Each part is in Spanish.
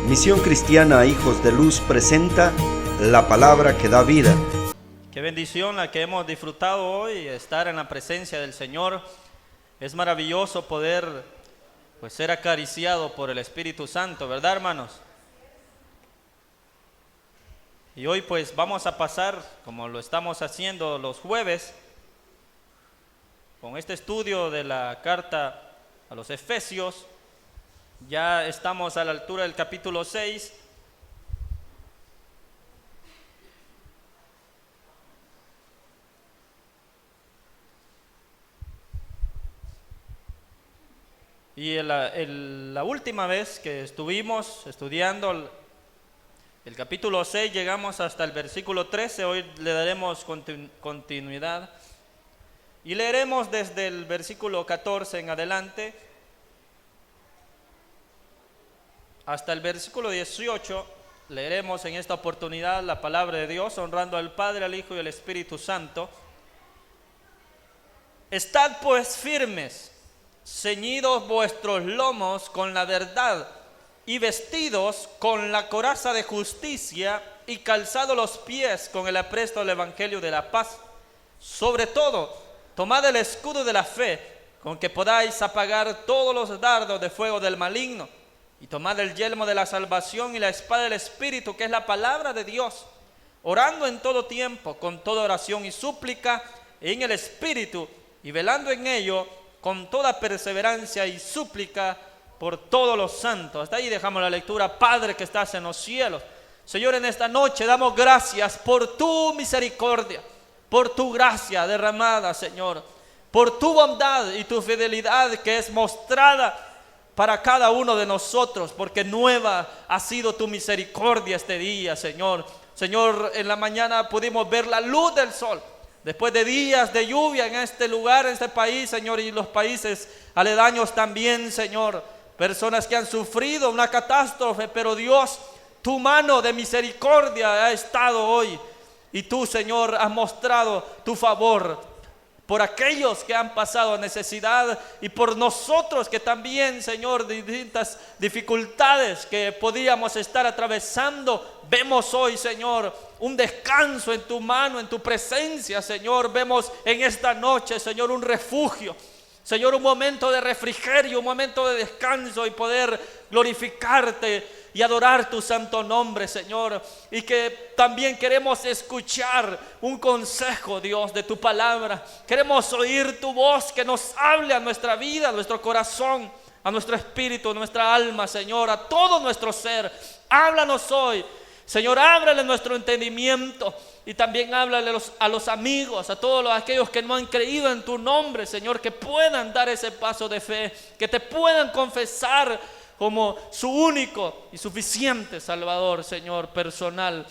Misión Cristiana Hijos de Luz presenta la palabra que da vida. Qué bendición la que hemos disfrutado hoy, estar en la presencia del Señor. Es maravilloso poder ser acariciado por el Espíritu Santo, ¿verdad, hermanos? Y hoy vamos a pasar, como lo estamos haciendo los jueves, con este estudio de la carta a los Efesios. Ya estamos a la altura del capítulo 6. Y la última vez que estuvimos estudiando el capítulo 6, llegamos hasta el versículo 13. Hoy le daremos continuidad y leeremos desde el versículo 14 en adelante hasta el versículo 18. Leeremos en esta oportunidad la palabra de Dios, honrando al Padre, al Hijo y al Espíritu Santo. Estad pues firmes, ceñidos vuestros lomos con la verdad, y vestidos con la coraza de justicia, y calzados los pies con el apresto del evangelio de la paz. Sobre todo, tomad el escudo de la fe, con que podáis apagar todos los dardos de fuego del maligno, y tomad el yelmo de la salvación y la espada del Espíritu, que es la palabra de Dios, orando en todo tiempo, con toda oración y súplica en el Espíritu, y velando en ello con toda perseverancia y súplica por todos los santos. Hasta ahí dejamos la lectura. Padre que estás en los cielos, Señor, en esta noche damos gracias por tu misericordia, por tu gracia derramada, Señor, por tu bondad y tu fidelidad que es mostrada para cada uno de nosotros, porque nueva ha sido tu misericordia este día, Señor. Señor, en la mañana pudimos ver la luz del sol, después de días de lluvia en este lugar, en este país, Señor, y los países aledaños también, Señor. Personas que han sufrido una catástrofe, pero Dios, tu mano de misericordia ha estado hoy. Y tú, Señor, has mostrado tu favor por aquellos que han pasado necesidad y por nosotros que también, Señor, de distintas dificultades que podíamos estar atravesando. Vemos hoy, Señor, un descanso en tu mano, en tu presencia, Señor. Vemos en esta noche, Señor, un refugio, Señor, un momento de refrigerio, un momento de descanso y poder glorificarte y adorar tu santo nombre, Señor. Y que también queremos escuchar un consejo, Dios, de tu palabra. Queremos oír tu voz que nos hable a nuestra vida, a nuestro corazón, a nuestro espíritu, a nuestra alma, Señor, a todo nuestro ser. Háblanos hoy, Señor, ábrele nuestro entendimiento. Y también háblale a los amigos, a todos aquellos que no han creído en tu nombre, Señor, que puedan dar ese paso de fe, que te puedan confesar como su único y suficiente Salvador, Señor, personal.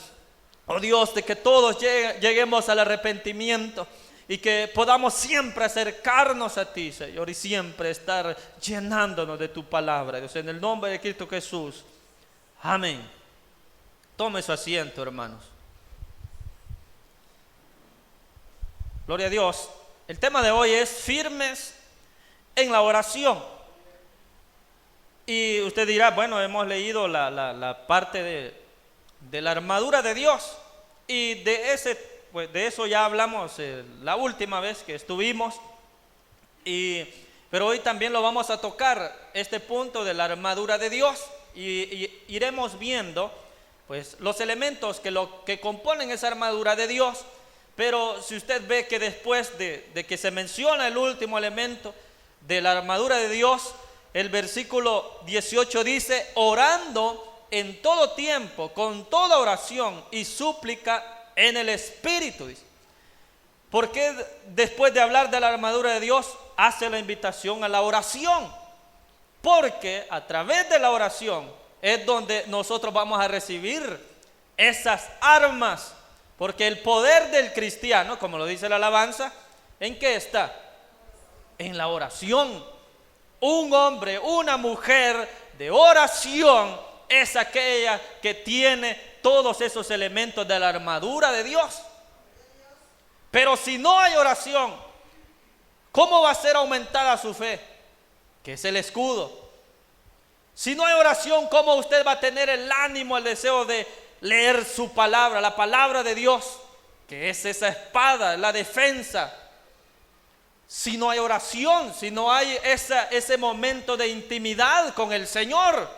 Oh Dios, de que todos lleguemos al arrepentimiento y que podamos siempre acercarnos a ti, Señor, y siempre estar llenándonos de tu palabra, Dios, en el nombre de Cristo Jesús. Amén. Tome su asiento, hermanos. Gloria a Dios. El tema de hoy es firmes en la oración. Y usted dirá, bueno, hemos leído la parte de la armadura de Dios. Y de eso ya hablamos la última vez que estuvimos. Pero hoy también lo vamos a tocar, este punto de la armadura de Dios. Y iremos viendo los elementos que componen esa armadura de Dios. Pero si usted ve que después de que se menciona el último elemento de la armadura de Dios, el versículo 18 dice, orando en todo tiempo, con toda oración y súplica en el Espíritu. Dice. ¿Por qué después de hablar de la armadura de Dios hace la invitación a la oración? Porque a través de la oración es donde nosotros vamos a recibir esas armas. Porque el poder del cristiano, como lo dice la alabanza, ¿en qué está? En la oración. Un hombre, una mujer de oración es aquella que tiene todos esos elementos de la armadura de Dios. Pero si no hay oración, ¿cómo va a ser aumentada su fe? Que es el escudo. Si no hay oración, ¿cómo usted va a tener el ánimo, el deseo de leer su palabra, la palabra de Dios, que es esa espada, la defensa? Si no hay oración, si no hay ese momento de intimidad con el Señor,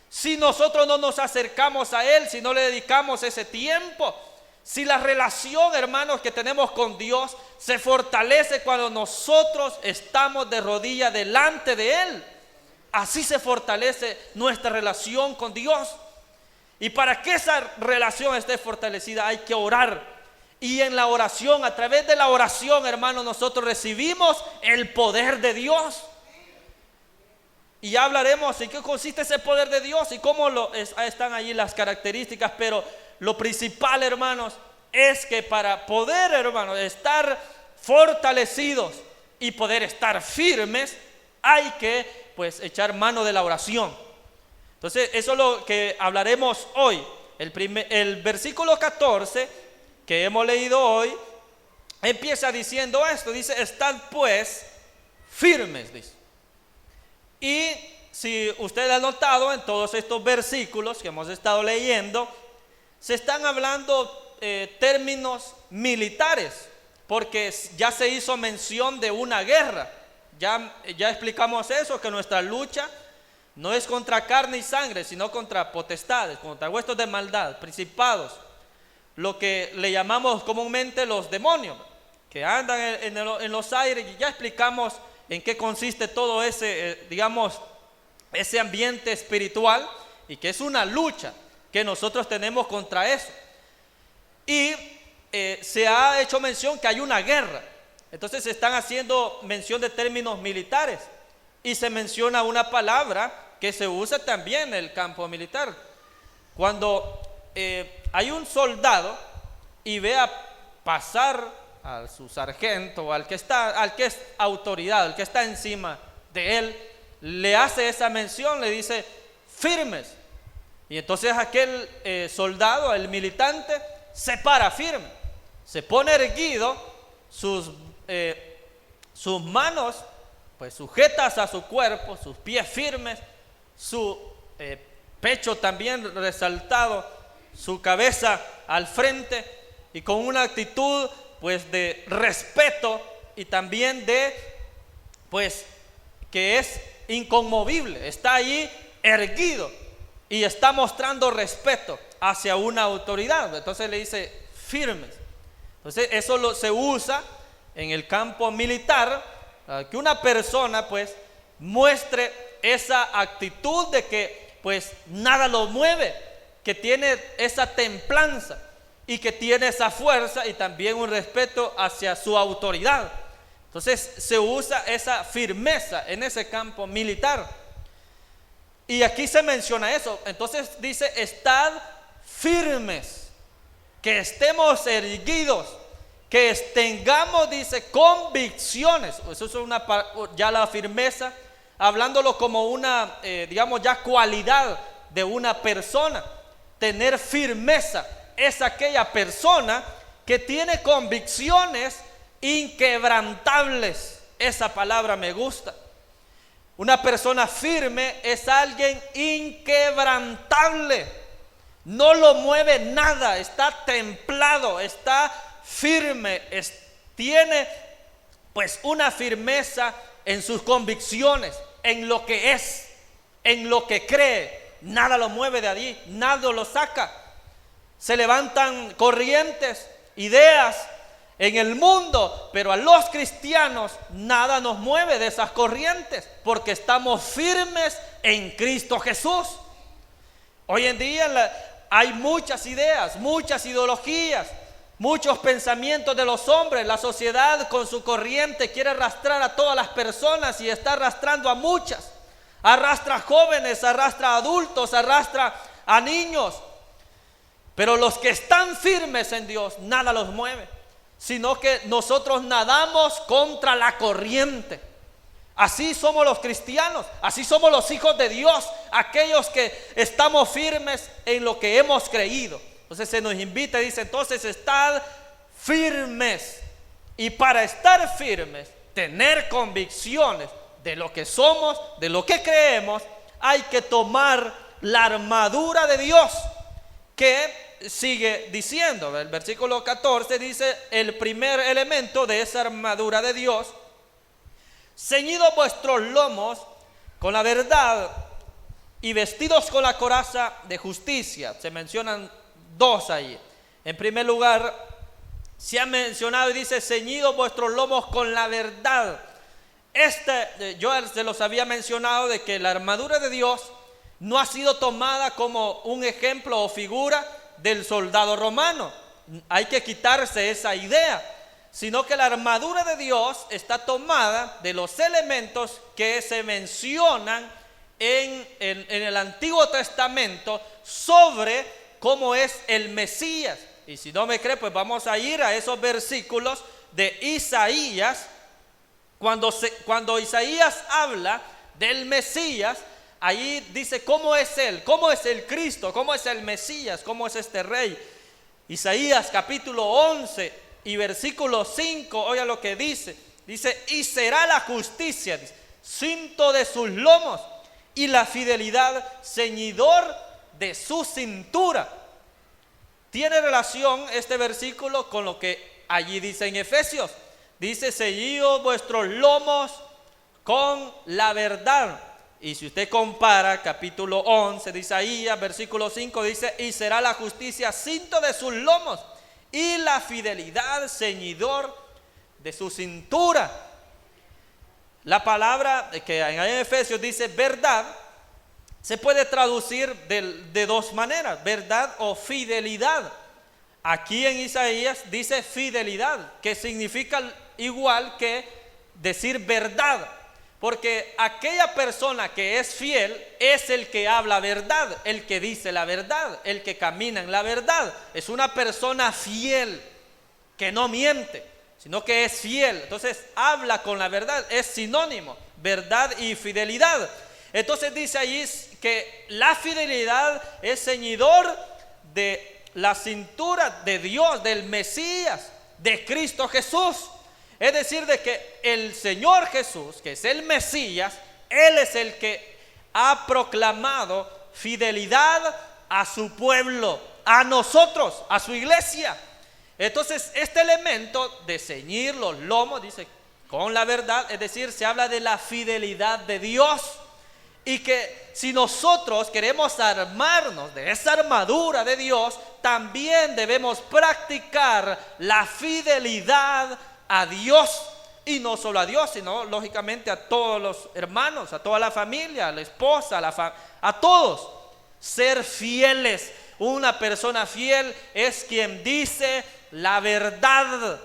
si nosotros no nos acercamos a Él, si no le dedicamos ese tiempo, si la relación, hermanos, que tenemos con Dios se fortalece cuando nosotros estamos de rodillas delante de Él, así se fortalece nuestra relación con Dios. Y para que esa relación esté fortalecida hay que orar. Y en la oración, a través de la oración, hermanos, nosotros recibimos el poder de Dios. Y ya hablaremos en qué consiste ese poder de Dios y cómo están allí las características. Pero lo principal, hermanos, es que para poder, hermanos, estar fortalecidos y poder estar firmes, hay que, pues, echar mano de la oración. Entonces, eso es lo que hablaremos hoy. El versículo 14 que hemos leído hoy empieza diciendo esto. Dice: estad pues firmes, dice. Y si usted ha notado, en todos estos versículos que hemos estado leyendo, se están hablando términos militares, porque ya se hizo mención de una guerra. Ya explicamos eso, que nuestra lucha no es contra carne y sangre, sino contra potestades, contra huestes de maldad, principados, lo que le llamamos comúnmente los demonios, que andan en los aires. Y ya explicamos en qué consiste todo ese, ese ambiente espiritual, y que es una lucha que nosotros tenemos contra eso. Y se ha hecho mención que hay una guerra. Entonces se están haciendo mención de términos militares, y se menciona una palabra que se usa también en el campo militar. Cuando hay un soldado y ve a pasar a su sargento, al que es autoridad, al que está encima de él, le hace esa mención, le dice: firmes. Y entonces aquel soldado, el militante, se para firme, se pone erguido, sus manos pues sujetas a su cuerpo, sus pies firmes, su pecho también resaltado, su cabeza al frente, y con una actitud pues de respeto, y también de pues que es inconmovible, está allí erguido y está mostrando respeto hacia una autoridad. Entonces le dice: firmes. Entonces eso se usa en el campo militar, que una persona pues muestre esa actitud de que pues nada lo mueve, que tiene esa templanza y que tiene esa fuerza, y también un respeto hacia su autoridad. Entonces se usa esa firmeza en ese campo militar. Y aquí se menciona eso. Entonces dice: estad firmes, que estemos erguidos, que tengamos, dice, convicciones. Eso es ya la firmeza, hablándolo como una, ya cualidad de una persona. Tener firmeza es aquella persona que tiene convicciones inquebrantables. Esa palabra me gusta. Una persona firme es alguien inquebrantable. No lo mueve nada, está templado, está firme, tiene pues una firmeza en sus convicciones, en lo que es, en lo que cree. Nada lo mueve de allí, nada lo saca. Se levantan corrientes, ideas en el mundo, pero a los cristianos nada nos mueve de esas corrientes, porque estamos firmes en Cristo Jesús. Hoy en día hay muchas ideas, muchas ideologías, muchos pensamientos de los hombres. La sociedad con su corriente quiere arrastrar a todas las personas, y está arrastrando a muchas. Arrastra a jóvenes, arrastra a adultos, arrastra a niños. Pero los que están firmes en Dios, nada los mueve, sino que nosotros nadamos contra la corriente. Así somos los cristianos, así somos los hijos de Dios, aquellos que estamos firmes en lo que hemos creído. Entonces se nos invita y dice: entonces estad firmes. Y para estar firmes, tener convicciones de lo que somos, de lo que creemos, hay que tomar la armadura de Dios, que sigue diciendo, el versículo 14 dice, el primer elemento de esa armadura de Dios: ceñidos vuestros lomos con la verdad y vestidos con la coraza de justicia. Se mencionan dos ahí. En primer lugar, se ha mencionado y dice: ceñidos vuestros lomos con la verdad. Yo se los había mencionado de que la armadura de Dios no ha sido tomada como un ejemplo o figura del soldado romano. Hay que quitarse esa idea, sino que la armadura de Dios está tomada de los elementos que se mencionan en el Antiguo Testamento sobre cómo es el Mesías. Y si no me cree, pues vamos a ir a esos versículos de Isaías. Cuando Isaías habla del Mesías, ahí dice cómo es Él, cómo es el Cristo, cómo es el Mesías, cómo es este Rey. Isaías capítulo 11 y versículo 5, oiga lo que dice. Dice: y será la justicia, dice, cinto de sus lomos, y la fidelidad ceñidor de su cintura. Tiene relación este versículo con lo que allí dice en Efesios. Dice: ceñidos vuestros lomos con la verdad. Y si usted compara capítulo 11 de Isaías, versículo 5, dice: y será la justicia cinto de sus lomos, y la fidelidad ceñidor de su cintura. La palabra que en Efesios dice verdad, se puede traducir de dos maneras: verdad o fidelidad. Aquí en Isaías dice fidelidad, que significa igual que decir verdad, porque aquella persona que es fiel es el que habla verdad, el que dice la verdad, el que camina en la verdad. Es una persona fiel, que no miente, sino que es fiel. Entonces habla con la verdad, es sinónimo, verdad y fidelidad. Entonces dice allí que la fidelidad es ceñidor de la cintura de Dios, del Mesías, de Cristo Jesús. Es decir, de que el Señor Jesús, que es el Mesías, Él es el que ha proclamado fidelidad a su pueblo, a nosotros, a su iglesia. Entonces, este elemento de ceñir los lomos, dice, con la verdad, es decir, se habla de la fidelidad de Dios. Y que si nosotros queremos armarnos de esa armadura de Dios, también debemos practicar la fidelidad a Dios. Y no solo a Dios, sino lógicamente a todos los hermanos, a toda la familia, a la esposa, a todos. Ser fieles. Una persona fiel es quien dice la verdad,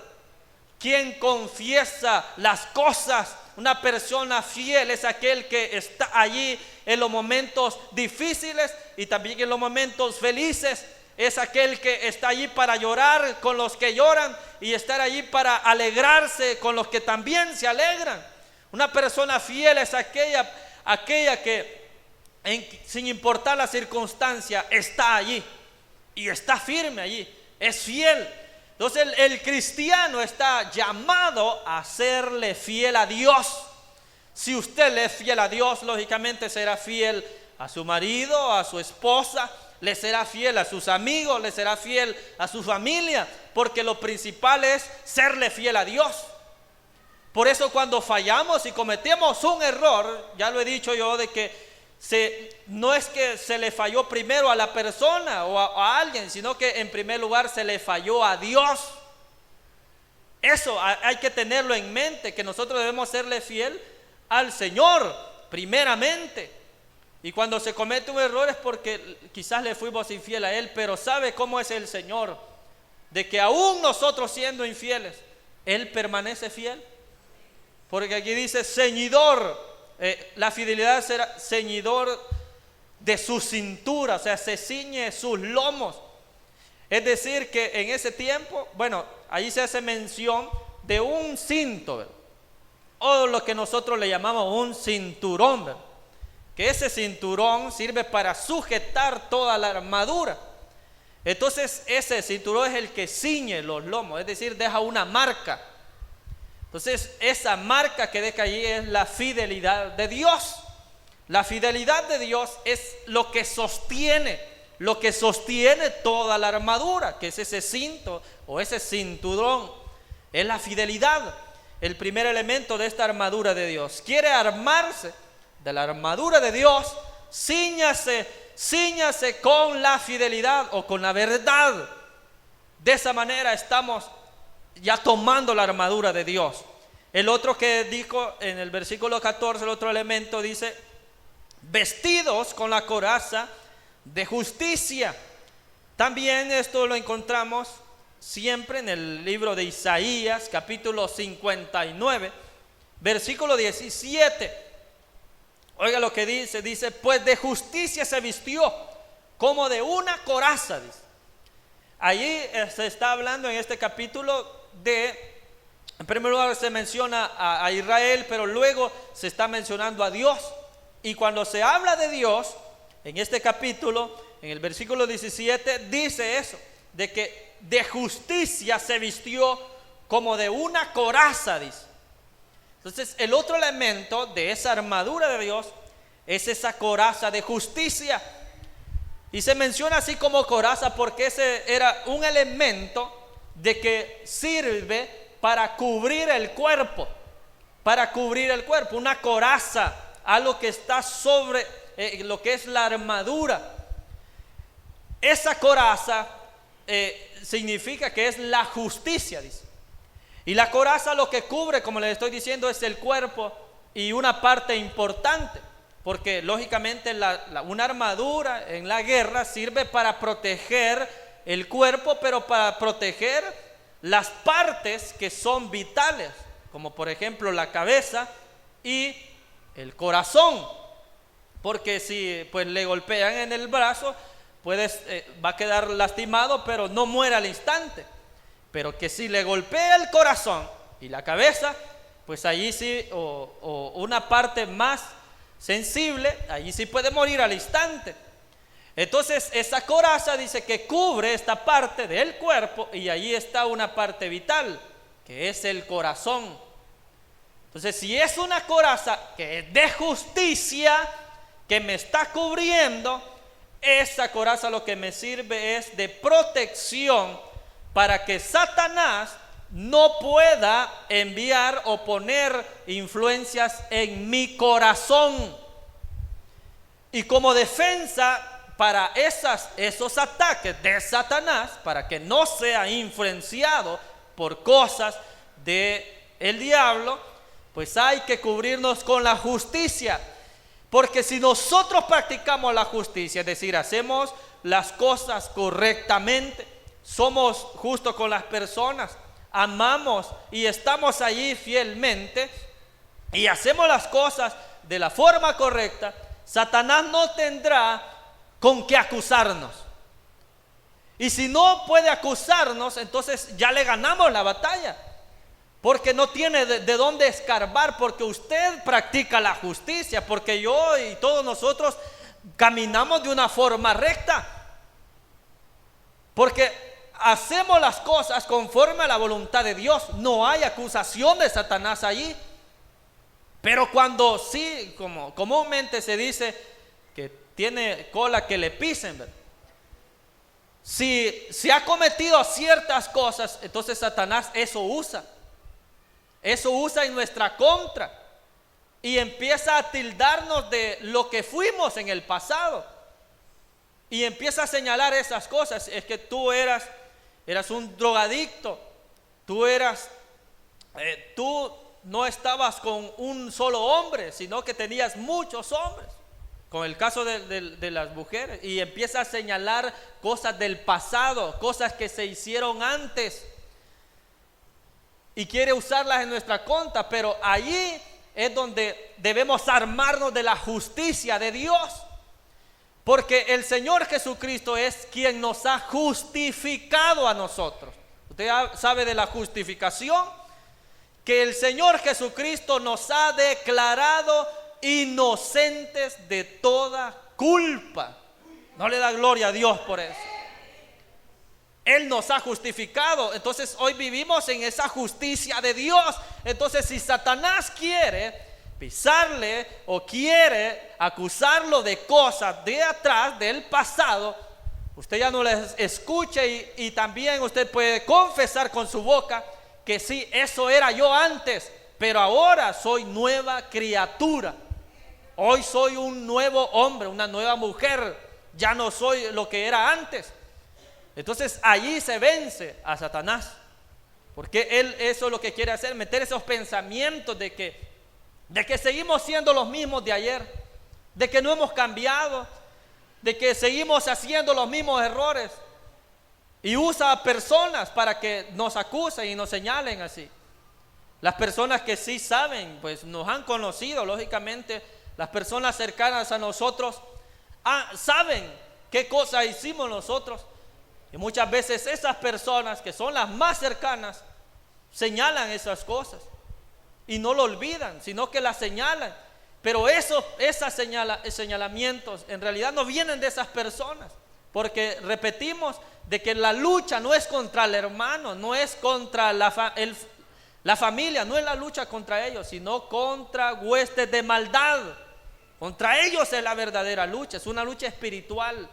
quien confiesa las cosas. Una persona fiel es aquel que está allí en los momentos difíciles y también en los momentos felices. Es aquel que está allí para llorar con los que lloran y estar allí para alegrarse con los que también se alegran. Una persona fiel es aquella que sin importar la circunstancia está allí y está firme allí, es fiel. Entonces el cristiano está llamado a serle fiel a Dios. Si usted le es fiel a Dios, lógicamente será fiel a su marido, a su esposa, le será fiel a sus amigos, le será fiel a su familia, porque lo principal es serle fiel a Dios. Por eso cuando fallamos y cometemos un error, ya lo he dicho yo, de que no es que se le falló primero a la persona o a alguien, sino que en primer lugar se le falló a Dios. Eso hay que tenerlo en mente, que nosotros debemos serle fiel al Señor primeramente. Y cuando se comete un error es porque quizás le fuimos infiel a Él, pero ¿sabe cómo es el Señor? De que aún nosotros siendo infieles, Él permanece fiel. Porque aquí dice ceñidor. La fidelidad será ceñidor de su cintura, o sea, se ciñe sus lomos. Es decir, que en ese tiempo, bueno, ahí se hace mención de un cinto, ¿verdad? O lo que nosotros le llamamos un cinturón, ¿verdad? Que ese cinturón sirve para sujetar toda la armadura. Entonces, ese cinturón es el que ciñe los lomos, es decir, deja una marca. Entonces, esa marca que deja allí es la fidelidad de Dios. La fidelidad de Dios es lo que sostiene toda la armadura, que es ese cinto o ese cinturón. Es la fidelidad, el primer elemento de esta armadura de Dios. Quiere armarse de la armadura de Dios, cíñase con la fidelidad o con la verdad. De esa manera estamos ya tomando la armadura de Dios. El otro que dijo en el versículo 14, el otro elemento dice, vestidos con la coraza de justicia. También esto lo encontramos siempre en el libro de Isaías, capítulo 59, versículo 17. Oiga lo que dice, pues de justicia se vistió como de una coraza, dice. Allí se está hablando en este capítulo en primer lugar se menciona a Israel, pero luego se está mencionando a Dios. Y cuando se habla de Dios, en este capítulo, en el versículo 17, dice eso, de que de justicia se vistió como de una coraza, dice. Entonces, el otro elemento de esa armadura de Dios es esa coraza de justicia. Y se menciona así como coraza porque ese era un elemento de que sirve para cubrir el cuerpo. Una coraza, algo que está sobre lo que es la armadura. Esa coraza significa que es la justicia, dice. Y la coraza lo que cubre, como les estoy diciendo, es el cuerpo y una parte importante, porque lógicamente una armadura en la guerra sirve para proteger el cuerpo, pero para proteger las partes que son vitales, como por ejemplo la cabeza y el corazón, porque si pues le golpean en el brazo, va a quedar lastimado, pero no muere al instante. Pero que si le golpea el corazón y la cabeza, pues allí sí, o una parte más sensible, allí sí puede morir al instante. Entonces esa coraza dice que cubre esta parte del cuerpo y allí está una parte vital, que es el corazón. Entonces si es una coraza que es de justicia, que me está cubriendo, esa coraza lo que me sirve es de protección para que Satanás no pueda enviar o poner influencias en mi corazón. Y como defensa para esos ataques de Satanás, para que no sea influenciado por cosas del diablo, pues hay que cubrirnos con la justicia. Porque si nosotros practicamos la justicia, es decir, hacemos las cosas correctamente, somos justos con las personas, amamos y estamos allí fielmente y hacemos las cosas de la forma correcta, Satanás no tendrá con qué acusarnos. Y si no puede acusarnos, entonces ya le ganamos la batalla, porque no tiene de dónde escarbar, porque usted practica la justicia, porque yo y todos nosotros caminamos de una forma recta, porque hacemos las cosas conforme a la voluntad de Dios. No hay acusación de Satanás allí. Pero cuando sí, como comúnmente se dice, que tiene cola que le pisen, ¿verdad? Si se ha cometido ciertas cosas, entonces Satanás eso usa en nuestra contra y empieza a tildarnos de lo que fuimos en el pasado y empieza a señalar esas cosas. Es que tú eras un drogadicto, tú no estabas con un solo hombre, sino que tenías muchos hombres, con el caso de las mujeres, y empieza a señalar cosas del pasado, cosas que se hicieron antes, y quiere usarlas en nuestra contra. Pero allí es donde debemos armarnos de la justicia de Dios, porque el Señor Jesucristo es quien nos ha justificado a nosotros. Usted sabe de la justificación, que el Señor Jesucristo nos ha declarado inocentes de toda culpa. No le da gloria a Dios por eso. Él nos ha justificado. Entonces hoy vivimos en esa justicia de Dios. Entonces si Satanás quiere pisarle o quiere acusarlo de cosas de atrás, del pasado, usted ya no les escucha y también usted puede confesar con su boca que sí, eso era yo antes, pero ahora soy nueva criatura. Hoy soy un nuevo hombre, una nueva mujer, ya no soy lo que era antes. Entonces allí se vence a Satanás, porque él eso es lo que quiere hacer, meter esos pensamientos de que seguimos siendo los mismos de ayer, de que no hemos cambiado, de que seguimos haciendo los mismos errores, y usa a personas para que nos acusen y nos señalen así. Las personas que sí saben, pues nos han conocido, lógicamente, las personas cercanas a nosotros saben qué cosa hicimos nosotros, y muchas veces esas personas que son las más cercanas señalan esas cosas y no lo olvidan, sino que las señalan. Pero esos señalamientos en realidad no vienen de esas personas, porque repetimos de que la lucha no es contra el hermano, no es contra la familia, no es la lucha contra ellos, sino contra huestes de maldad. Contra ellos es la verdadera lucha, es una lucha espiritual.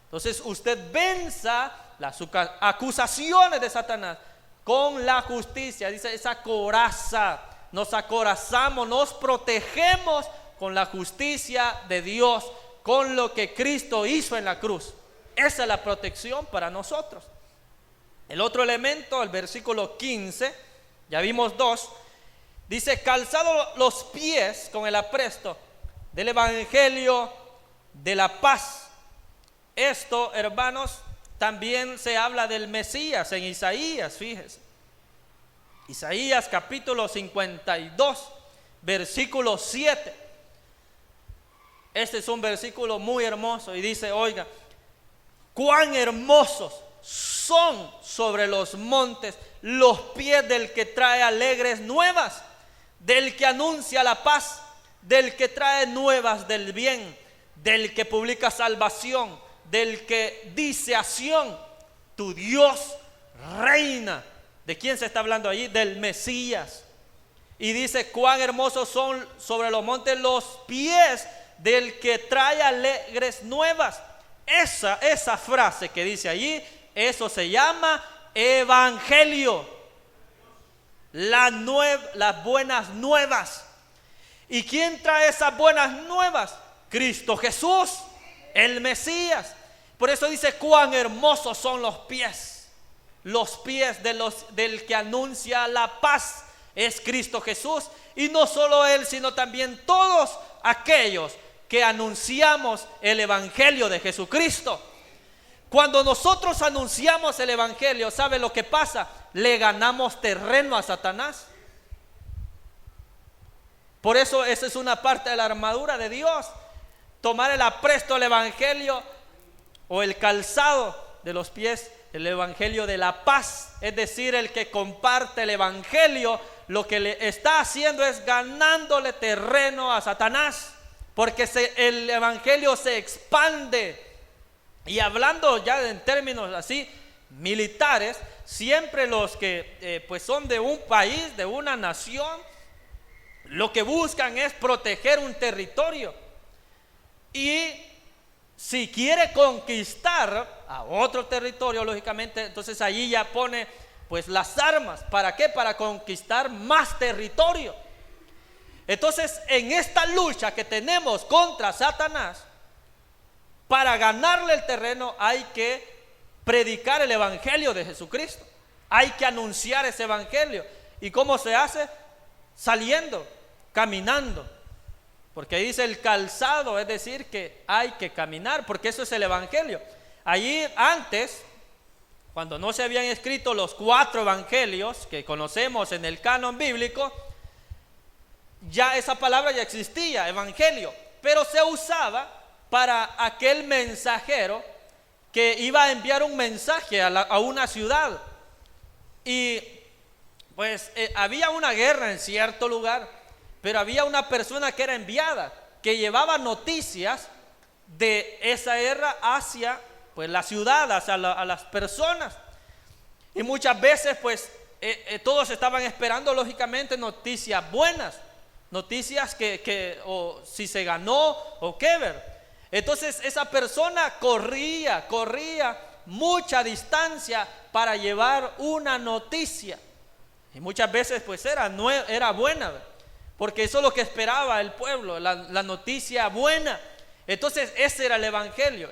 Entonces usted venza las acusaciones de Satanás con la justicia, dice esa coraza. Nos acorazamos, nos protegemos con la justicia de Dios, con lo que Cristo hizo en la cruz. Esa es la protección para nosotros. El otro elemento, el versículo 15, ya vimos dos, dice: calzado los pies con el apresto del evangelio de la paz. Esto, hermanos, también se habla del Mesías en Isaías, fíjese. Isaías capítulo 52, versículo 7. Este es un versículo muy hermoso y dice: oiga, cuán hermosos son sobre los montes los pies del que trae alegres nuevas, del que anuncia la paz, del que trae nuevas del bien, del que publica salvación, del que dice a Sión: tu Dios reina. ¿De quién se está hablando allí? Del Mesías. Y dice: cuán hermosos son sobre los montes los pies del que trae alegres nuevas. Esa frase que dice allí, eso se llama evangelio. Las buenas nuevas. ¿Y quién trae esas buenas nuevas? Cristo Jesús, el Mesías. Por eso dice: cuán hermosos son los pies. Los pies del que anuncia la paz es Cristo Jesús. Y no solo Él, sino también todos aquellos que anunciamos el evangelio de Jesucristo. Cuando nosotros anunciamos el evangelio, ¿sabe lo que pasa? Le ganamos terreno a Satanás. Por eso esa es una parte de la armadura de Dios: tomar el apresto del evangelio, o el calzado de los pies, el evangelio de la paz. Es decir, el que comparte el evangelio, lo que le está haciendo es ganándole terreno a Satanás, porque el evangelio se expande. Y hablando ya en términos así militares, siempre los que pues son de un país, de una nación, lo que buscan es proteger un territorio. Y si quiere conquistar a otro territorio, lógicamente, entonces allí ya pone pues las armas. ¿Para qué? Para conquistar más territorio. Entonces, en esta lucha que tenemos contra Satanás, para ganarle el terreno hay que predicar el evangelio de Jesucristo. Hay que anunciar ese evangelio. ¿Y cómo se hace? Saliendo, caminando. Porque dice el calzado, es decir, que hay que caminar, porque eso es el evangelio. Allí antes, cuando no se habían escrito los 4 evangelios que conocemos en el canon bíblico, ya esa palabra ya existía, evangelio, pero se usaba para aquel mensajero que iba a enviar un mensaje a una ciudad. Y pues había una guerra en cierto lugar, pero había una persona que era enviada, que llevaba noticias de esa guerra hacia pues la ciudad, hacia a las personas. Y muchas veces pues todos estaban esperando lógicamente noticias buenas. noticias o si se ganó o qué ver. Entonces esa persona corría mucha distancia para llevar una noticia. Y muchas veces pues era buena, ¿verdad? Porque eso es lo que esperaba el pueblo, la noticia buena. Entonces ese era el evangelio.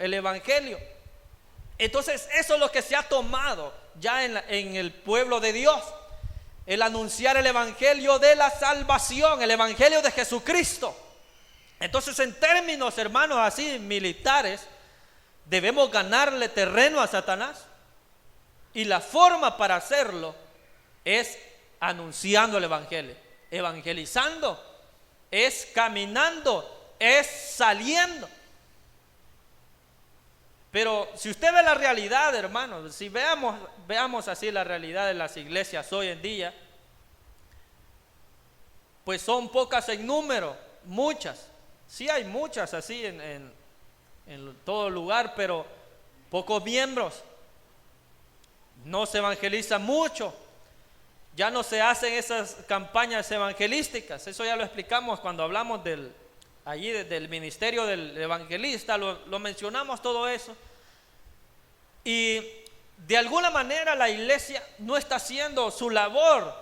Entonces eso es lo que se ha tomado ya en el pueblo de Dios. El anunciar el evangelio de la salvación, el evangelio de Jesucristo. Entonces en términos, hermanos, así militares, debemos ganarle terreno a Satanás. Y la forma para hacerlo es anunciando el evangelio, evangelizando, es caminando, es saliendo. Pero si usted ve la realidad, hermanos, si veamos así la realidad de las iglesias hoy en día, pues son pocas en número, muchas. Sí hay muchas así en todo lugar, pero pocos miembros. No se evangeliza mucho. Ya no se hacen esas campañas evangelísticas. Eso ya lo explicamos cuando hablamos del ministerio del evangelista. Lo mencionamos todo eso. Y de alguna manera la iglesia no está haciendo su labor.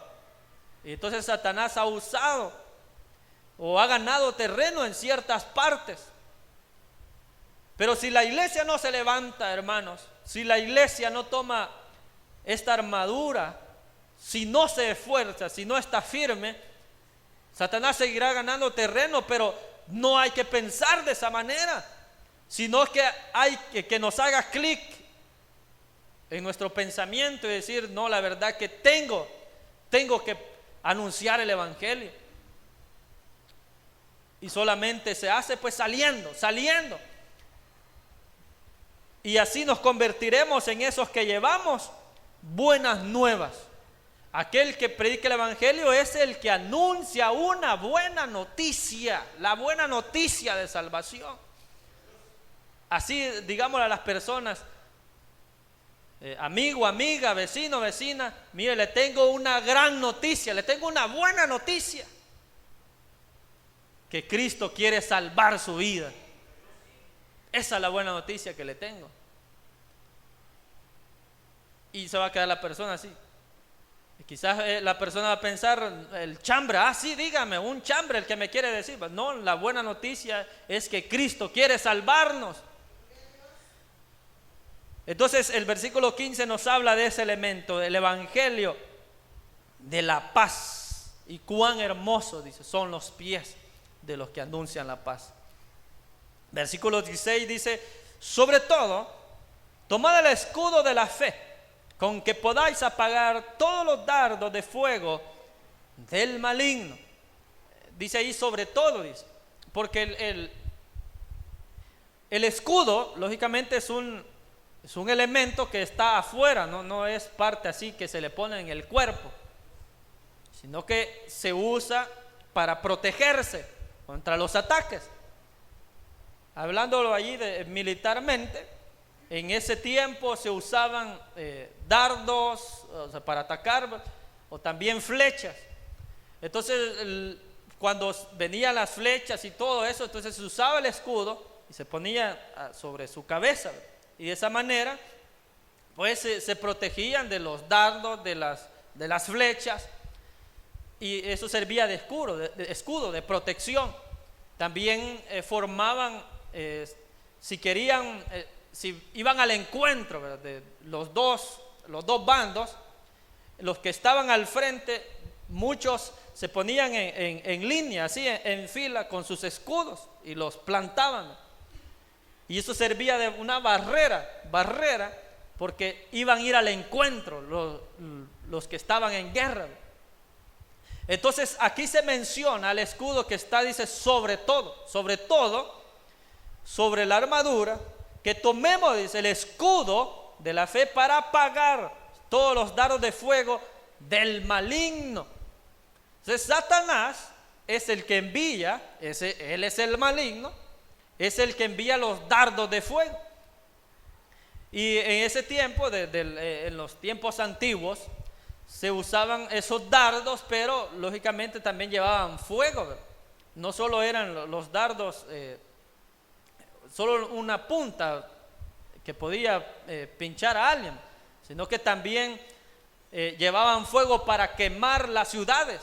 Y entonces Satanás ha usado o ha ganado terreno en ciertas partes. Pero si la iglesia no se levanta, hermanos, si la iglesia no toma esta armadura, si no se esfuerza, si no está firme, Satanás seguirá ganando terreno. Pero no hay que pensar de esa manera, sino que hay que nos haga clic en nuestro pensamiento y decir, no, la verdad que tengo que anunciar el evangelio. Y solamente se hace pues saliendo. Y así nos convertiremos en esos que llevamos buenas nuevas. Aquel que predica el evangelio es el que anuncia una buena noticia, la buena noticia de salvación. Así, digámosle a las personas, amigo, amiga, vecino, vecina, mire, le tengo una gran noticia, le tengo una buena noticia. Que Cristo quiere salvar su vida. Esa es la buena noticia que le tengo. Y se va a quedar la persona así. Y quizás la persona va a pensar, el chambre, sí, dígame, un chambre el que me quiere decir. No, la buena noticia es que Cristo quiere salvarnos. Entonces el versículo 15 nos habla de ese elemento, del evangelio de la paz. Y cuán hermoso, dice, son los pies de los que anuncian la paz. Versículo 16 dice, sobre todo, tomad el escudo de la fe, con que podáis apagar todos los dardos de fuego del maligno. Dice ahí sobre todo, dice, porque el escudo, lógicamente, es un elemento que está afuera, no es parte así que se le pone en el cuerpo, sino que se usa para protegerse contra los ataques. Hablándolo allí militarmente, en ese tiempo se usaban dardos, o sea, para atacar, o también flechas. Entonces cuando venían las flechas y todo eso, entonces se usaba el escudo y se ponía sobre su cabeza, y de esa manera pues se protegían de los dardos, de las flechas. Y eso servía de escudo, de protección. También formaban, si querían, si iban al encuentro, ¿verdad?, de los dos bandos, los que estaban al frente, muchos se ponían en línea, así en fila, con sus escudos, y los plantaban. Y eso servía de una barrera, porque iban a ir al encuentro los que estaban en guerra. Entonces aquí se menciona el escudo que está, dice, sobre todo, sobre la armadura, que tomemos, dice, el escudo de la fe para apagar todos los dardos de fuego del maligno. Entonces Satanás es el que envía, él es el maligno, es el que envía los dardos de fuego. Y en ese tiempo, en los tiempos antiguos, se usaban esos dardos, pero lógicamente también llevaban fuego, ¿verdad? no solo eran los dardos, solo una punta que podía pinchar a alguien, sino que también llevaban fuego para quemar las ciudades,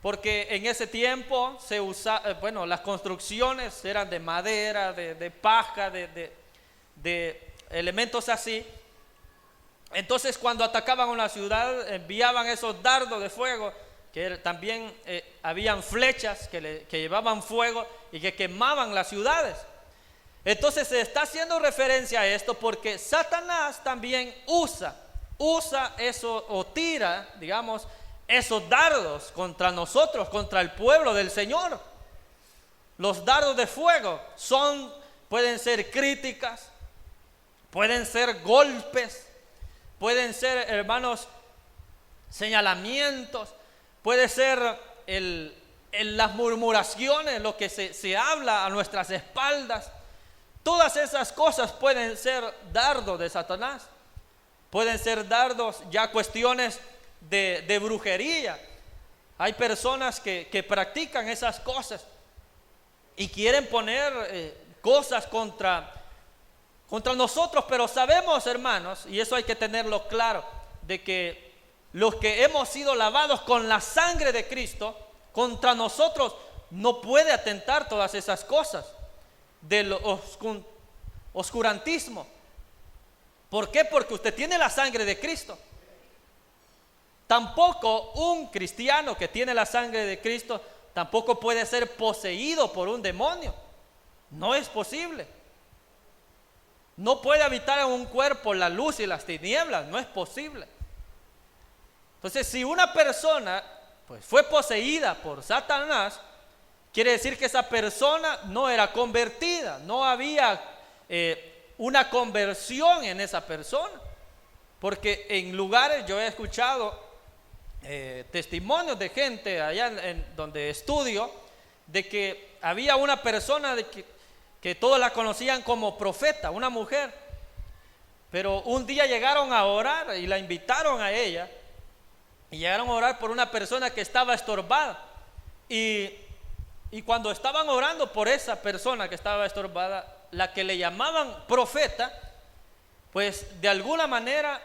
porque en ese tiempo se usaba, las construcciones eran de madera, de paja, de elementos así. Entonces, cuando atacaban una ciudad, enviaban esos dardos de fuego, que también habían flechas que llevaban fuego y que quemaban las ciudades. Entonces se está haciendo referencia a esto porque Satanás también usa eso, o tira, digamos, esos dardos contra nosotros, contra el pueblo del Señor. Los dardos de fuego pueden ser críticas, pueden ser golpes, pueden ser, hermanos, señalamientos, puede ser las murmuraciones, lo que se habla a nuestras espaldas. Todas esas cosas pueden ser dardos de Satanás. Pueden ser dardos, ya cuestiones de brujería. Hay personas que practican esas cosas y quieren poner cosas contra nosotros, pero sabemos, hermanos, y eso hay que tenerlo claro, de que los que hemos sido lavados con la sangre de Cristo, contra nosotros no puede atentar todas esas cosas del oscurantismo. ¿Por qué? Porque usted tiene la sangre de Cristo. Tampoco un cristiano que tiene la sangre de Cristo tampoco puede ser poseído por un demonio. No es posible. No puede habitar en un cuerpo la luz y las tinieblas, no es posible. Entonces, si una persona pues fue poseída por Satanás, quiere decir que esa persona no era convertida, no había una conversión en esa persona. Porque en lugares, yo he escuchado testimonios de gente allá donde estudio, de que había una persona que todos la conocían como profeta, una mujer, pero un día llegaron a orar y la invitaron a ella, y llegaron a orar por una persona que estaba estorbada, y cuando estaban orando por esa persona que estaba estorbada, la que le llamaban profeta, pues de alguna manera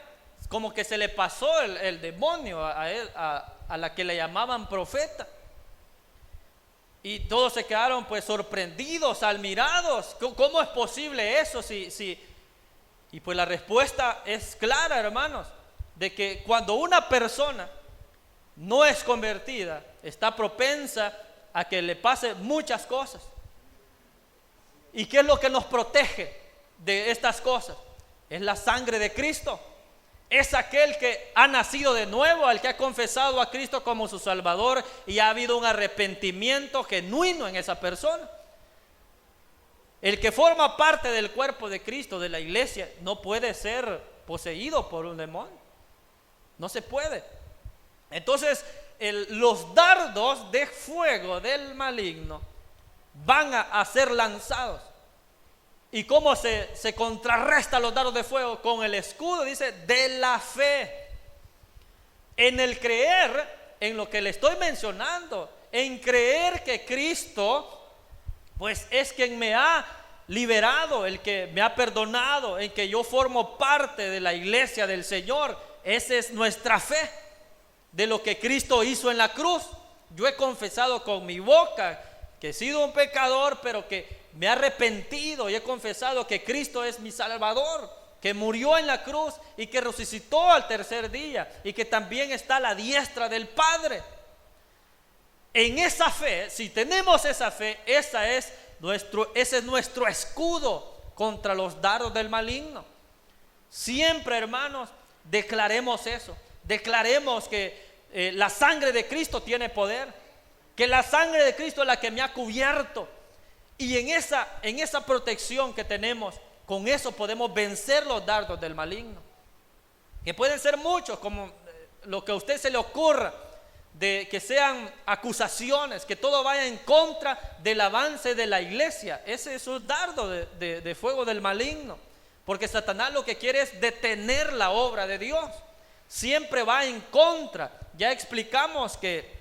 como que se le pasó el demonio a la que le llamaban profeta. Y todos se quedaron pues sorprendidos, admirados. ¿Cómo es posible eso? Y pues la respuesta es clara, hermanos, de que cuando una persona no es convertida, está propensa a que le pase muchas cosas. ¿Y qué es lo que nos protege de estas cosas? Es la sangre de Cristo. Es aquel que ha nacido de nuevo, al que ha confesado a Cristo como su Salvador y ha habido un arrepentimiento genuino en esa persona. El que forma parte del cuerpo de Cristo, de la iglesia, no puede ser poseído por un demonio. No se puede. Entonces, los dardos de fuego del maligno van a ser lanzados. ¿Y cómo se contrarresta los dardos de fuego? Con el escudo, dice, de la fe. En el creer, en lo que le estoy mencionando, en creer que Cristo, pues es quien me ha liberado, el que me ha perdonado, en que yo formo parte de la iglesia del Señor. Esa es nuestra fe, de lo que Cristo hizo en la cruz. Yo he confesado con mi boca que he sido un pecador, pero que me he arrepentido y he confesado que Cristo es mi Salvador, que murió en la cruz y que resucitó al tercer día y que también está a la diestra del Padre. En esa fe, si tenemos esa fe, ese es nuestro escudo contra los dardos del maligno. Siempre, hermanos, declaremos eso. Declaremos que la sangre de Cristo tiene poder, que la sangre de Cristo es la que me ha cubierto. Y en esa protección que tenemos, con eso podemos vencer los dardos del maligno, que pueden ser muchos, como lo que a usted se le ocurra, de que sean acusaciones, que todo vaya en contra del avance de la iglesia. Ese es un dardo de fuego del maligno, porque Satanás lo que quiere es detener la obra de Dios. Siempre va en contra. Ya explicamos que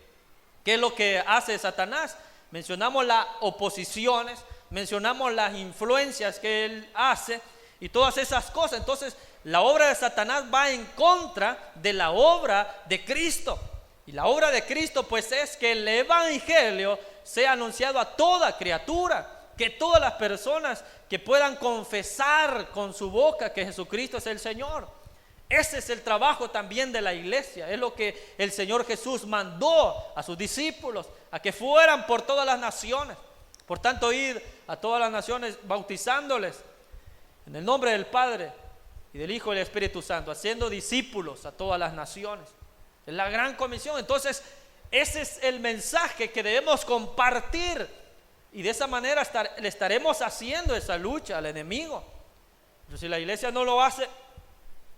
es lo que hace Satanás. mencionamos las oposiciones, mencionamos las influencias que él hace y todas esas cosas. Entonces, la obra de Satanás va en contra de la obra de Cristo. Y la obra de Cristo pues es que el evangelio sea anunciado a toda criatura, que todas las personas que puedan confesar con su boca que Jesucristo es el Señor. Ese es el trabajo también de la iglesia. Es lo que el Señor Jesús mandó a sus discípulos, a que fueran por todas las naciones. Por tanto, ir a todas las naciones bautizándoles en el nombre del Padre y del Hijo y del Espíritu Santo, haciendo discípulos a todas las naciones. Es la gran comisión. Entonces, ese es el mensaje que debemos compartir, y de esa manera le estaremos haciendo esa lucha al enemigo. Pero si la iglesia no lo hace,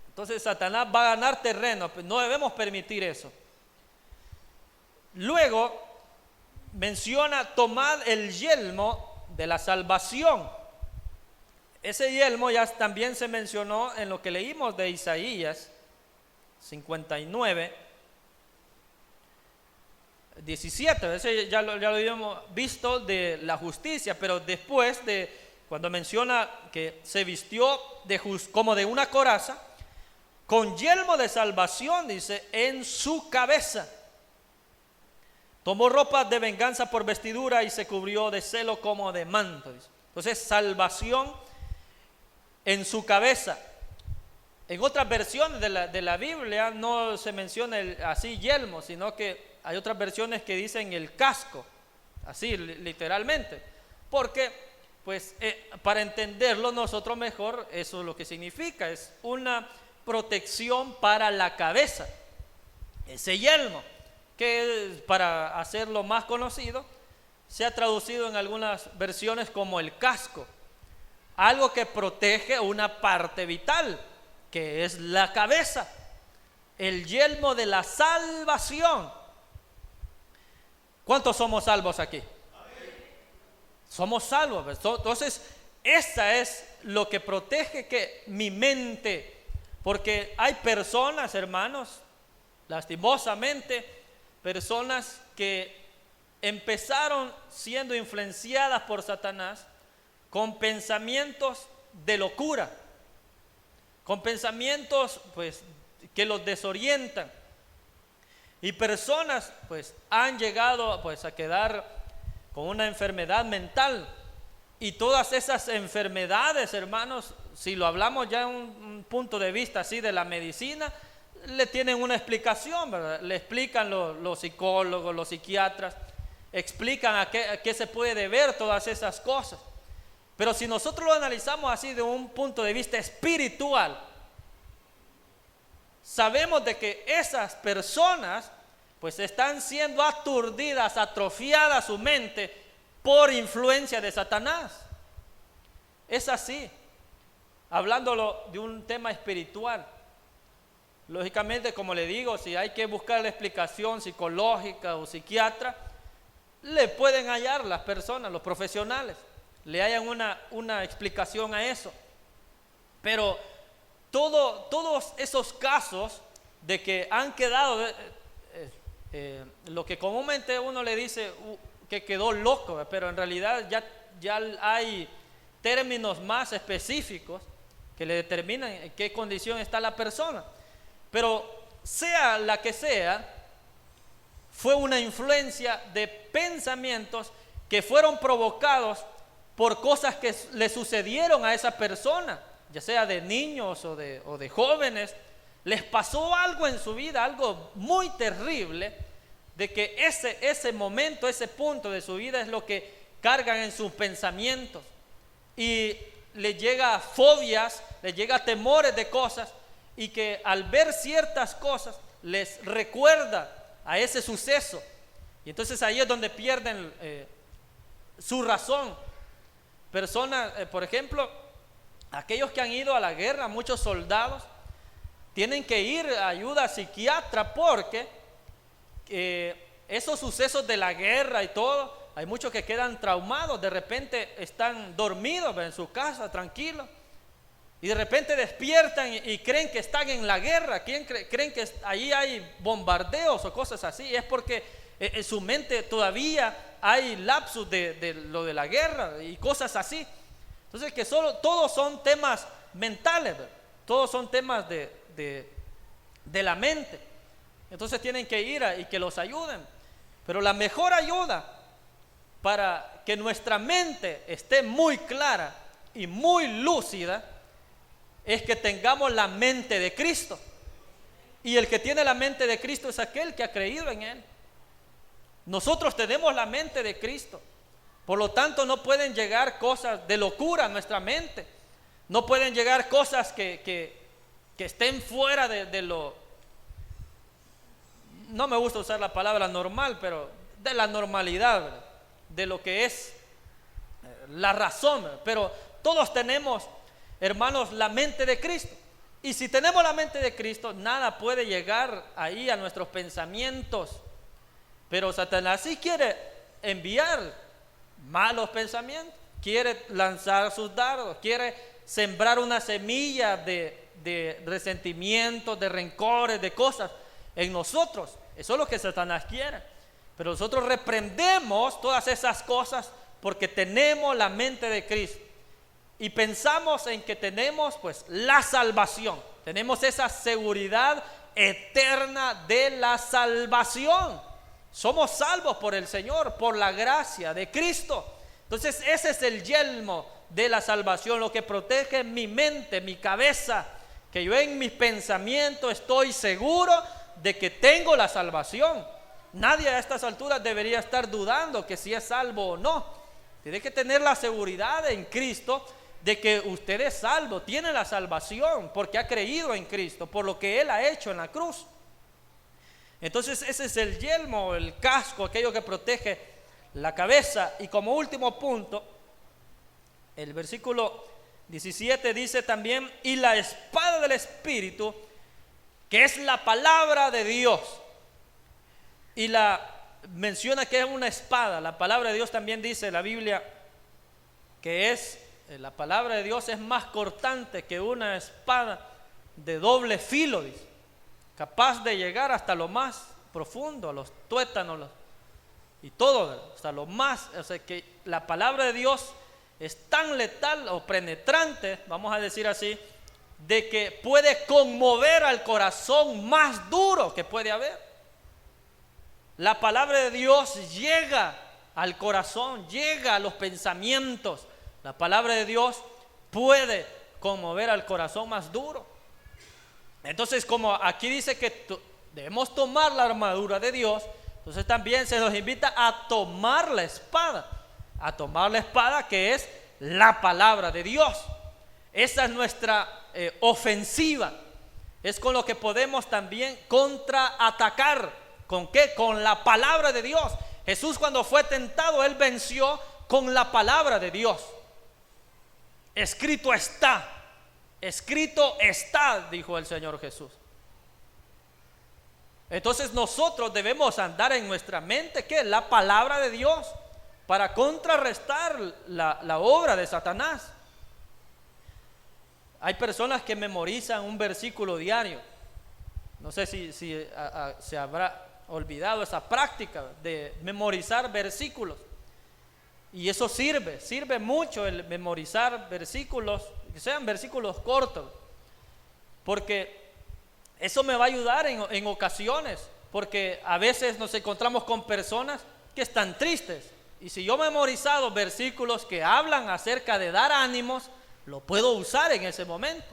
entonces Satanás va a ganar terreno. Pues no debemos permitir eso. Luego menciona tomar el yelmo de la salvación. Ese yelmo ya también se mencionó en lo que leímos de Isaías 59, 17. Ese ya lo habíamos visto, de la justicia, pero después de cuando menciona que se vistió como de una coraza, con yelmo de salvación, dice, en su cabeza. Tomó ropa de venganza por vestidura y se cubrió de celo como de manto. Dice. Entonces, salvación en su cabeza. En otras versiones de la Biblia no se menciona así yelmo, sino que hay otras versiones que dicen el casco, así literalmente. Porque, pues, para entenderlo nosotros mejor, eso es lo que significa. Es una protección para la cabeza, ese yelmo, que para hacerlo más conocido se ha traducido en algunas versiones como el casco, algo que protege una parte vital, que es la cabeza, el yelmo de la salvación. ¿Cuántos somos salvos aquí? Somos salvos. Entonces, esta es lo que protege que mi mente. Porque hay personas, hermanos, lastimosamente, personas que empezaron siendo influenciadas por Satanás con pensamientos de locura, con pensamientos pues que los desorientan, y personas pues han llegado pues a quedar con una enfermedad mental. Y todas esas enfermedades, hermanos, si lo hablamos ya en un punto de vista así de la medicina, le tienen una explicación, ¿verdad? Le explican los psicólogos, los psiquiatras, explican a qué se puede deber todas esas cosas. Pero si nosotros lo analizamos así de un punto de vista espiritual, sabemos de que esas personas pues están siendo aturdidas, atrofiadas su mente por influencia de Satanás. Es así, hablándolo de un tema espiritual. Lógicamente, como le digo, si hay que buscar la explicación psicológica o psiquiatra, le pueden hallar las personas, los profesionales, le hallan una explicación a eso. Pero todos esos casos de que han quedado, lo que comúnmente uno le dice que quedó loco, pero en realidad ya hay términos más específicos que le determinan en qué condición está la persona. Pero sea la que sea, fue una influencia de pensamientos que fueron provocados por cosas que le sucedieron a esa persona, ya sea de niños o de jóvenes. Les pasó algo en su vida, algo muy terrible, de que ese momento, ese punto de su vida es lo que cargan en sus pensamientos, y les llega fobias, les llega temores de cosas, y que al ver ciertas cosas les recuerda a ese suceso, y entonces ahí es donde pierden su razón. Personas, por ejemplo, aquellos que han ido a la guerra, muchos soldados tienen que ir a ayuda psiquiatra, porque esos sucesos de la guerra y todo, hay muchos que quedan traumados. De repente están dormidos en su casa, tranquilos, y de repente despiertan y creen que están en la guerra, creen que ahí hay bombardeos o cosas así. Es porque en su mente todavía hay lapsus de lo de la guerra y cosas así. Entonces que todos son temas mentales, ¿verdad? Todos son temas de la mente. Entonces tienen que ir y que los ayuden. Pero la mejor ayuda para que nuestra mente esté muy clara y muy lúcida es que tengamos la mente de Cristo. Y el que tiene la mente de Cristo es aquel que ha creído en Él. Nosotros tenemos la mente de Cristo. Por lo tanto, no pueden llegar cosas de locura a nuestra mente. No pueden llegar cosas que estén fuera de lo... No me gusta usar la palabra normal, pero de la normalidad, ¿verdad? De lo que es la razón. Pero todos tenemos, hermanos, la mente de Cristo. Y si tenemos la mente de Cristo, nada puede llegar ahí a nuestros pensamientos. Pero Satanás sí quiere enviar malos pensamientos, quiere lanzar sus dardos, quiere sembrar una semilla de resentimientos, de rencores, de cosas en nosotros. Eso es lo que Satanás quiere. Pero nosotros reprendemos todas esas cosas porque tenemos la mente de Cristo. Y pensamos en que tenemos pues la salvación. Tenemos esa seguridad eterna de la salvación. Somos salvos por el Señor, por la gracia de Cristo. Entonces ese es el yelmo de la salvación, lo que protege mi mente, mi cabeza, que yo en mis pensamientos estoy seguro de que tengo la salvación. Nadie a estas alturas debería estar dudando que si es salvo o no. Tiene que tener la seguridad en Cristo de que usted es salvo, tiene la salvación porque ha creído en Cristo, por lo que Él ha hecho en la cruz. Entonces ese es el yelmo, el casco, aquello que protege la cabeza. Y como último punto, el versículo 17 dice también: y la espada del Espíritu, que es la palabra de Dios. Y la menciona que es una espada. La palabra de Dios también dice la Biblia que la palabra de Dios es más cortante que una espada de doble filo, dice, capaz de llegar hasta lo más profundo, a los tuétanos y todo, hasta lo más. O sea que la palabra de Dios es tan letal o penetrante, vamos a decir así, de que puede conmover al corazón más duro que puede haber. La palabra de Dios llega al corazón, llega a los pensamientos. La palabra de Dios puede conmover al corazón más duro. Entonces, como aquí dice que debemos tomar la armadura de Dios, entonces también se nos invita a tomar la espada. A tomar la espada, que es la palabra de Dios. Esa es nuestra ofensiva. Es con lo que podemos también contraatacar. ¿Con qué? Con la palabra de Dios. Jesús, cuando fue tentado, Él venció con la palabra de Dios. Escrito está, dijo el Señor Jesús. Entonces nosotros debemos andar en nuestra mente, ¿qué? La palabra de Dios, para contrarrestar la obra de Satanás. Hay personas que memorizan un versículo diario. No sé si se habrá olvidado esa práctica de memorizar versículos. Y eso sirve mucho el memorizar versículos, que sean versículos cortos, porque eso me va a ayudar en ocasiones, porque a veces nos encontramos con personas que están tristes, y si yo he memorizado versículos que hablan acerca de dar ánimos, lo puedo usar en ese momento.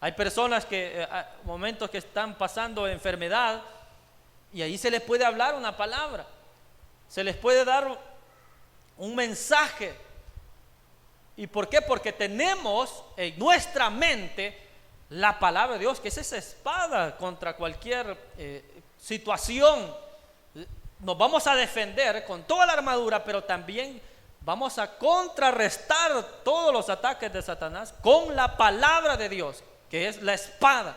Hay personas que momentos que están pasando enfermedad, y ahí se les puede hablar una palabra, se les puede dar un mensaje. ¿Y por qué? Porque tenemos en nuestra mente la palabra de Dios, que es esa espada contra cualquier situación. Nos vamos a defender con toda la armadura, pero también vamos a contrarrestar todos los ataques de Satanás con la palabra de Dios, que es la espada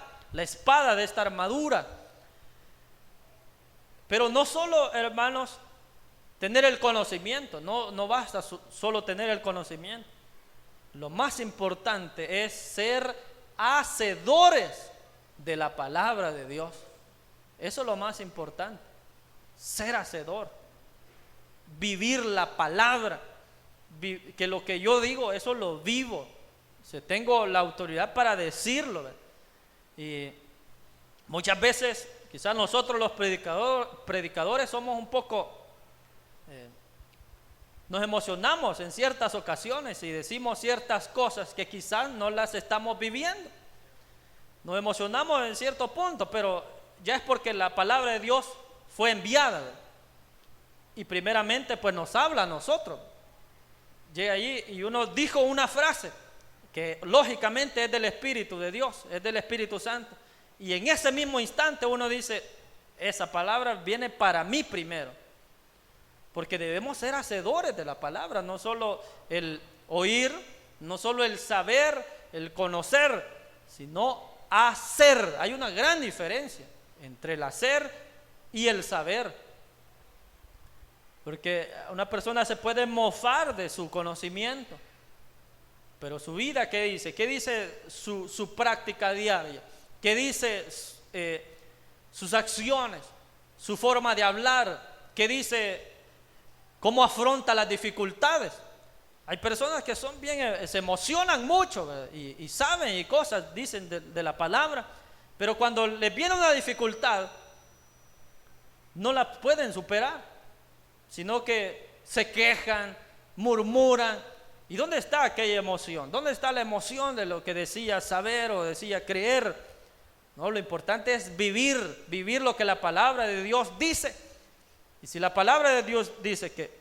de esta armadura. Pero no solo, hermanos, tener el conocimiento, no basta solo tener el conocimiento. Lo más importante es ser hacedores de la palabra de Dios. Eso es lo más importante, ser hacedor. vivir la palabra, que lo que yo digo, eso lo vivo. O sea, tengo la autoridad para decirlo, ¿verdad? Y muchas veces, quizás nosotros los predicadores somos un poco, nos emocionamos en ciertas ocasiones y decimos ciertas cosas que quizás no las estamos viviendo. Nos emocionamos en cierto punto, pero ya es porque la palabra de Dios fue enviada, ¿verdad? Y primeramente pues nos habla a nosotros. Llega allí y uno dijo una frase que lógicamente es del Espíritu de Dios, es del Espíritu Santo. Y en ese mismo instante uno dice, esa palabra viene para mí primero. Porque debemos ser hacedores de la palabra, no solo el oír, no solo el saber, el conocer, sino hacer. Hay una gran diferencia entre el hacer y el saber. Porque una persona se puede mofar de su conocimiento, pero su vida, ¿qué dice? ¿Qué dice su práctica diaria? ¿Qué dice sus acciones? Su forma de hablar. ¿Qué dice? ¿Cómo afronta las dificultades? Hay personas que son bien, se emocionan mucho y saben y cosas, dicen de la palabra, pero cuando les viene una dificultad, no la pueden superar, sino que se quejan, murmuran. ¿Y dónde está aquella emoción? ¿Dónde está la emoción de lo que decía saber o decía creer? No, lo importante es vivir lo que la palabra de Dios dice. Y si la palabra de Dios dice que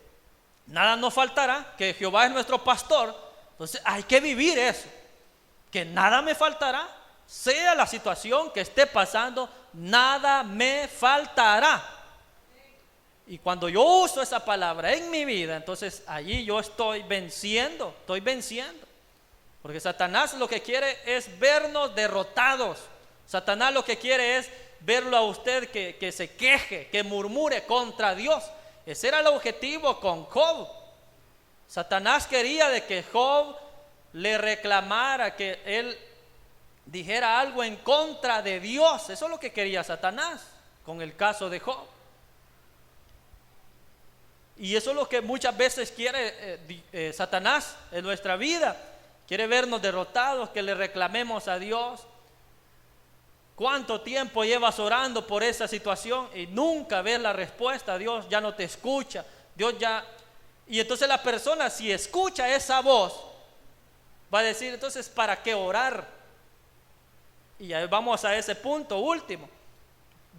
nada nos faltará, que Jehová es nuestro pastor, entonces hay que vivir eso, que nada me faltará, sea la situación que esté pasando, nada me faltará. Y cuando yo uso esa palabra en mi vida, entonces allí yo estoy venciendo. Porque Satanás lo que quiere es vernos derrotados. Satanás lo que quiere es verlo a usted que se queje, que murmure contra Dios. Ese era el objetivo con Job. Satanás quería de que Job le reclamara, que él dijera algo en contra de Dios. Eso es lo que quería Satanás con el caso de Job. Y eso es lo que muchas veces quiere Satanás en nuestra vida. Quiere vernos derrotados, que le reclamemos a Dios. ¿Cuánto tiempo llevas orando por esa situación y nunca ves la respuesta? Dios ya no te escucha. Y entonces la persona, si escucha esa voz, va a decir, entonces, ¿para qué orar? Y ahí vamos a ese punto último.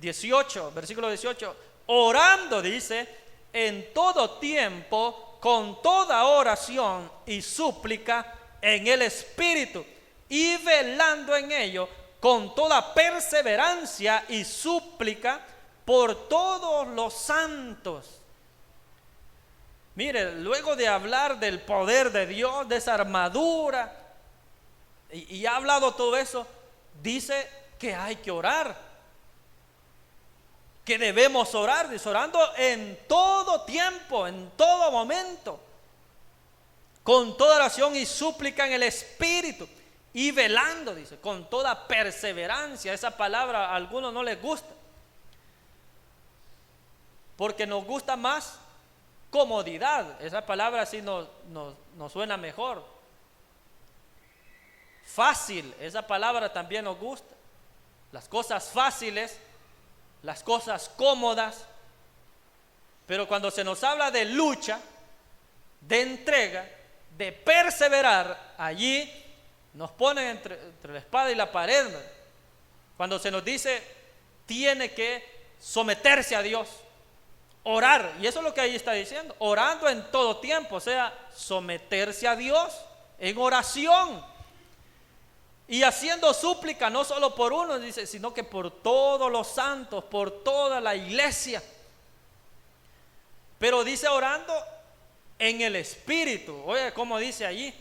18, versículo 18. Orando, dice, en todo tiempo, con toda oración y súplica en el Espíritu, y velando en ello con toda perseverancia y súplica por todos los santos. Mire, luego de hablar del poder de Dios, de esa armadura, y ha hablado todo eso, dice que hay que orar, que debemos orar, dice, orando en todo tiempo, en todo momento, con toda oración y súplica en el Espíritu, y velando, dice, con toda perseverancia. Esa palabra a algunos no les gusta, porque nos gusta más comodidad. Esa palabra sí nos suena mejor. Fácil, esa palabra también nos gusta. Las cosas fáciles, las cosas cómodas. Pero cuando se nos habla de lucha, de entrega, de perseverar, allí nos ponen entre la espada y la pared. Cuando se nos dice, tiene que someterse a Dios, orar, y eso es lo que ahí está diciendo, orando en todo tiempo, o sea, someterse a Dios en oración y haciendo súplica, no solo por uno, dice, sino que por todos los santos, por toda la iglesia. Pero dice orando en el Espíritu. Oye, como dice allí,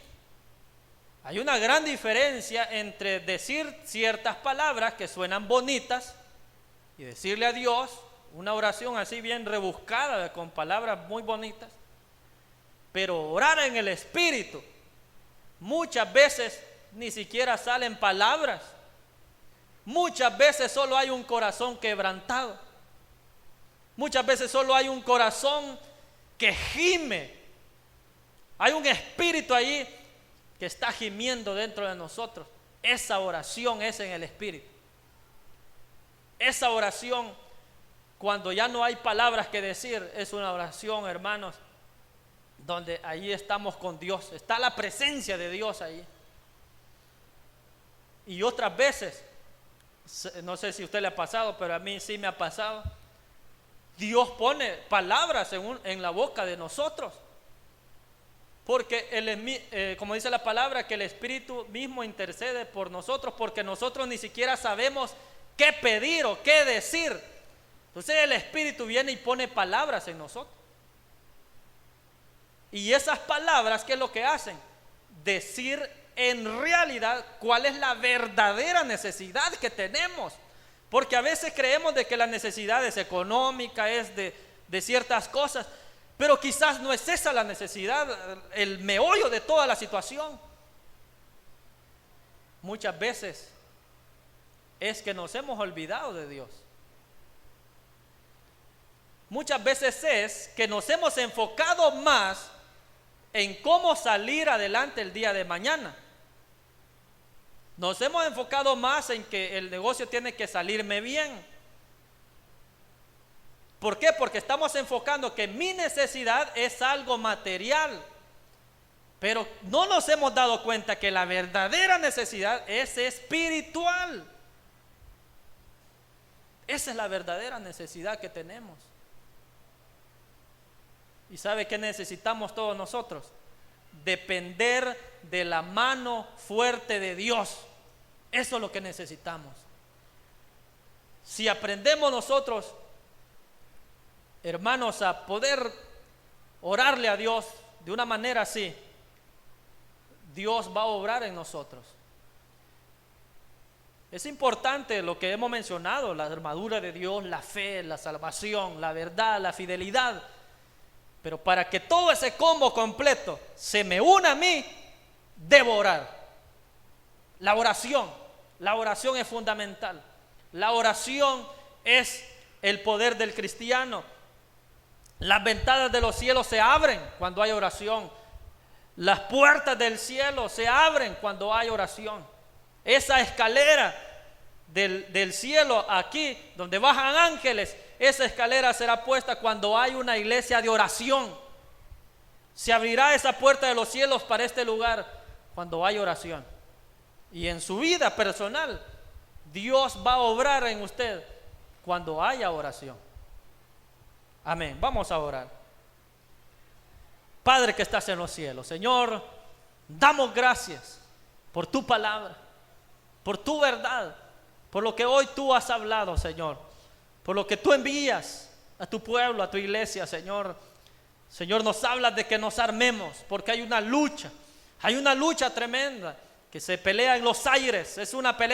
hay una gran diferencia entre decir ciertas palabras que suenan bonitas y decirle a Dios una oración así bien rebuscada, con palabras muy bonitas, pero orar en el Espíritu, muchas veces ni siquiera salen palabras, muchas veces solo hay un corazón quebrantado, muchas veces solo hay un corazón que gime. Hay un espíritu ahí que está gimiendo dentro de nosotros. Esa oración es en el espíritu. Esa oración, cuando ya no hay palabras que decir, es una oración, hermanos, donde ahí estamos con Dios. Está la presencia de Dios ahí. Y otras veces, no sé si a usted le ha pasado, pero a mí sí me ha pasado, Dios pone palabras en la boca de nosotros. Porque como dice la palabra, que el Espíritu mismo intercede por nosotros, porque nosotros ni siquiera sabemos qué pedir o qué decir. Entonces el Espíritu viene y pone palabras en nosotros. Y esas palabras, ¿qué es lo que hacen? Decir en realidad cuál es la verdadera necesidad que tenemos. Porque a veces creemos de que la necesidad es económica, es de ciertas cosas, pero quizás no es esa la necesidad, el meollo de toda la situación. Muchas veces es que nos hemos olvidado de Dios. Muchas veces es que nos hemos enfocado más en cómo salir adelante el día de mañana. Nos hemos enfocado más en que el negocio tiene que salirme bien. ¿Por qué? Porque estamos enfocando que mi necesidad es algo material. Pero no nos hemos dado cuenta que la verdadera necesidad es espiritual. Esa es la verdadera necesidad que tenemos. ¿Y sabe qué necesitamos todos nosotros? Depender de la mano fuerte de Dios. Eso es lo que necesitamos. Si aprendemos nosotros, hermanos, a poder orarle a Dios de una manera así, Dios va a obrar en nosotros. Es importante lo que hemos mencionado, la armadura de Dios, la fe, la salvación, la verdad, la fidelidad. Pero para que todo ese combo completo se me una a mí, debo orar. La oración es fundamental. La oración es el poder del cristiano. Las ventanas de los cielos se abren cuando hay oración. Las puertas del cielo se abren cuando hay oración. Esa escalera del cielo aquí, donde bajan ángeles, esa escalera será puesta cuando hay una iglesia de oración. Se abrirá esa puerta de los cielos para este lugar cuando hay oración. Y en su vida personal, Dios va a obrar en usted cuando haya oración. Amén. Vamos a orar. Padre que estás en los cielos, Señor, damos gracias por tu palabra, por tu verdad, por lo que hoy tú has hablado, Señor, por lo que tú envías a tu pueblo, a tu iglesia, Señor. Señor, nos hablas de que nos armemos, porque hay una lucha tremenda que se pelea en los aires. Es una pelea